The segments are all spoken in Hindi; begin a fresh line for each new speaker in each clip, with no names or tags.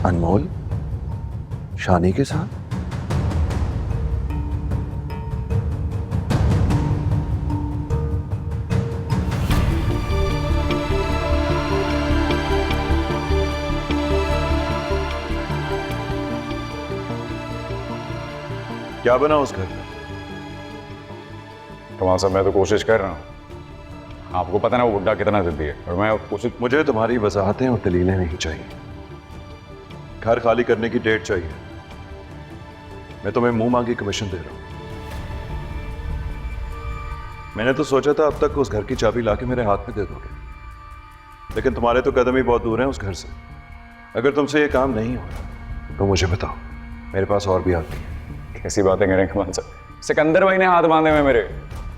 अनमोल शानी के साथ? क्या बना उस घर में?
कमाल साहब, मैं तो कोशिश कर रहा हूँ। आपको पता ना वो बुड्ढा कितना जिद्दी है, और मैं कोशिश।
मुझे तुम्हारी वजाहतें और दलीलें नहीं चाहिए। घर खाली करने की डेट चाहिए। मैं तुम्हें मुंह मांगी कमीशन दे रहा हूं। मैंने तो सोचा था अब तक उस घर की चाबी लाके मेरे हाथ में दे दोगे, लेकिन तुम्हारे तो कदम ही बहुत दूर हैं उस घर से। अगर तुमसे ये काम नहीं हो रहा तो मुझे बताओ, मेरे पास और भी आदमी है।
कैसी बातें करें कमाल साहब? सिकंदर भाई ने हाथ बांधे हुए मेरे,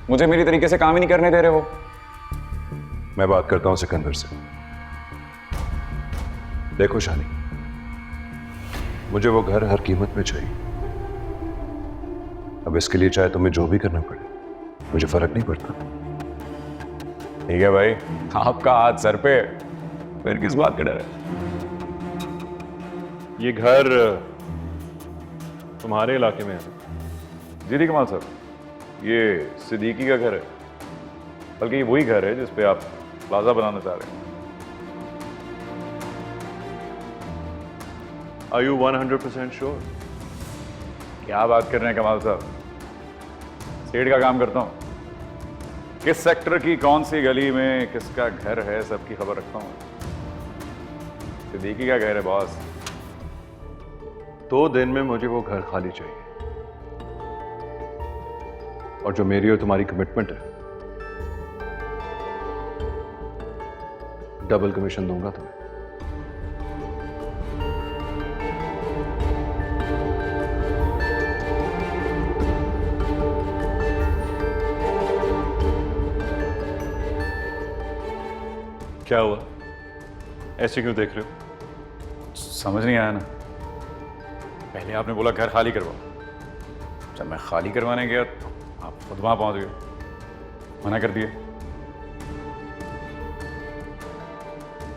मुझे मेरी तरीके से काम ही नहीं करने दे रहे वो।
मैं बात करता हूं सिकंदर से। देखो शानी, मुझे वो घर हर कीमत में चाहिए। अब इसके लिए चाहे तुम्हें जो भी करना पड़े, मुझे फर्क नहीं पड़ता।
ठीक है भाई, आपका हाथ सर पे, फिर किस बात का डर है?
ये घर तुम्हारे इलाके में है?
जी दी कमाल साहब, ये सिद्दीकी का घर है, बल्कि ये वही घर है जिस पे आप प्लाजा बनाना चाह रहे हैं।
Are you 100% sure?
क्या बात कर रहे हैं कमाल साहब? स्टेट का काम करता हूँ। किस सेक्टर की कौन सी गली में किसका घर है सबकी खबर रखता हूँ। सिद्दीकी का घर है बॉस।
2 दिन में मुझे वो घर खाली चाहिए, और जो मेरी और तुम्हारी कमिटमेंट है, डबल कमीशन दूंगा तुम्हें। क्या हुआ? ऐसे क्यों देख रहे हो?
समझ नहीं आया ना। पहले आपने बोला घर खाली करवाओ, जब मैं खाली करवाने गया तो आप खुद वहां पहुंच गए, मना कर दिए।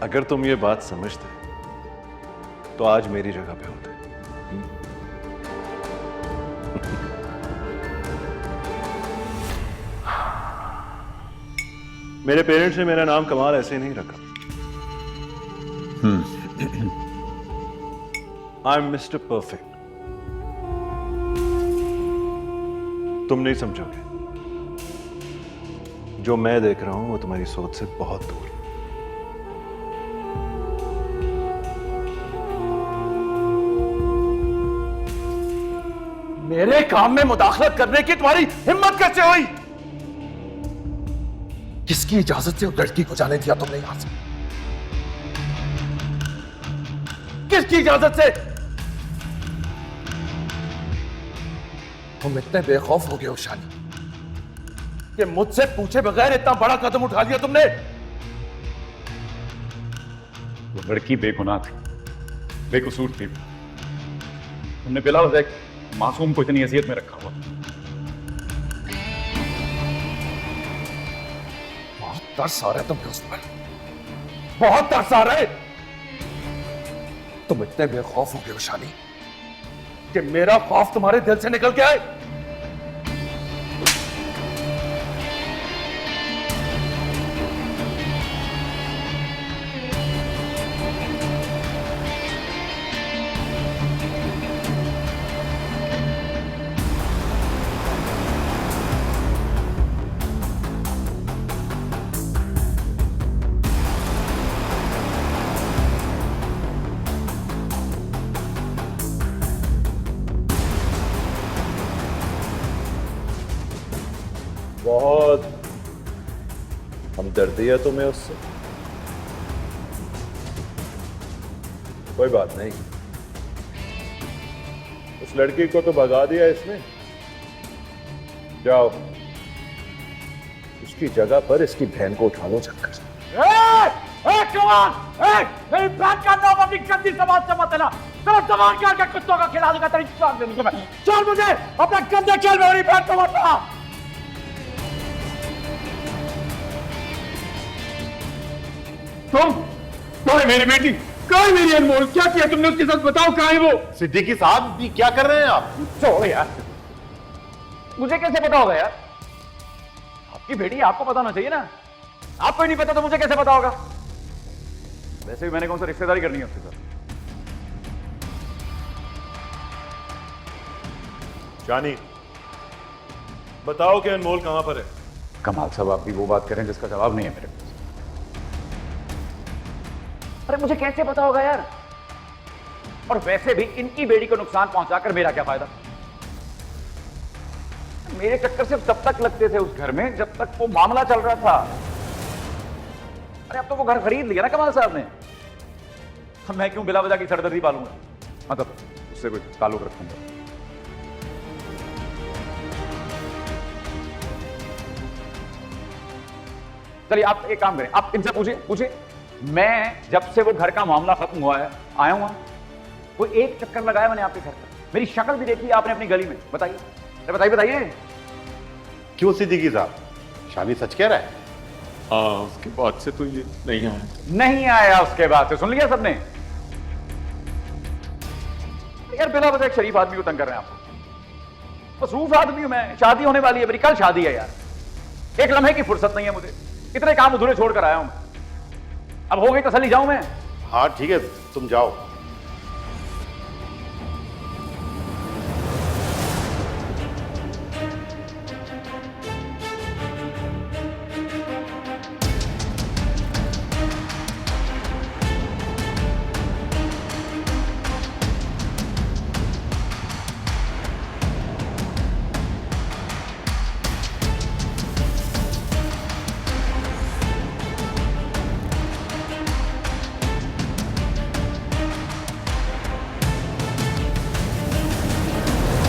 अगर तुम ये बात समझते तो आज मेरी जगह पे होते। मेरे पेरेंट्स ने मेरा नाम कमाल ऐसे नहीं रखा। I am mister perfect. तुम नहीं समझोगे। जो मैं देख रहा हूं वो तुम्हारी सोच से बहुत दूर है।
मेरे काम में मुदाखलत करने की तुम्हारी हिम्मत कैसे हुई? किसकी इजाजत से उस लड़की को जाने दिया तुमने यहां से? किसकी इजाजत से? तुम इतने बेखौफ हो गए हो शानी कि मुझसे पूछे बगैर इतना बड़ा कदम उठा लिया तुमने।
वो लड़की बेगुनाह थी, बेकसूर थी। तुमने बिला वजह मासूम को इतनी अजियत में रखा हुआ।
बहुत तरस आ रहा है तुम्हें उस पर, बहुत तरस आ रहा है। तुम इतने बेखौफ हो गए हो शानी कि मेरा खौफ तुम्हारे दिल से निकल के आए।
बहुत हमदर्दी है तुम्हें उससे। कोई बात नहीं, उस लड़की को तो भगा दिया इसने। जाओ, उसकी जगह पर इसकी बहन को उठा लो चक्कर।
मेरी बहन का नाम अपनी गंदी समाज से मत लेना। तेरा जवान क्या कुत्तों का खिलाने का तरीका देने को मैं। चल मुझे अपने गंदे खेल में मेरी बहन को मत ला। तुम मेरी बेटी कहाँ है मेरी अनमोल? क्या किया तुमने उसके साथ? बताओ कहाँ है वो?
सिद्दीकी साहब, ये क्या कर रहे हैं आप?
छोड़ो यार, मुझे कैसे पता होगा यार? आपकी बेटी, आपको पता होना चाहिए ना। आपको ही नहीं पता तो मुझे कैसे पता होगा?
वैसे भी मैंने कौन सा रिश्तेदारी करनी है उसके साथ।
जानी, बताओ कि अनमोल कहां पर है?
कमाल साहब, आप भी वो बात करें जिसका जवाब नहीं है मेरे पास।
अरे मुझे कैसे पता होगा यार? और वैसे भी इनकी बेटी को नुकसान पहुंचाकर मेरा क्या फायदा? मेरे चक्कर सिर्फ तब तक लगते थे उस घर में जब तक वो मामला चल रहा था। अरे अब तो वो घर खरीद लिया ना कमाल साहब ने। अब मैं क्यों बिला वजह की सरदर्दी पालूंगा?
मतलब उससे कोई ताल्लुक रखूंगा?
चलिए आप एक काम करें, आप इनसे पूछिए। मैं जब से वो घर का मामला खत्म हुआ है आया हूं, कोई एक चक्कर लगाया मैंने आपके घर का? मेरी शक्ल भी देखी आपने अपनी गली में? बताइए बताइए।
क्यों सिद्दीकी साहब, शानी सच कह रहा है?
हाँ, उसके बाद से तो ये नहीं आया।
नहीं आया उसके बाद से? सुन लिया सबने? यार बिला वजह एक शरीफ आदमी को तंग कर रहे हैं आपको। मसरूफ आदमी हूं मैं, शादी होने वाली है मेरी, कल शादी है यार। एक लम्हे की फुर्सत नहीं है मुझे, इतने काम अधूरे छोड़कर आया हूं मैं। अब हो गई तसल्ली, जाऊं मैं?
हाँ ठीक है, तुम जाओ।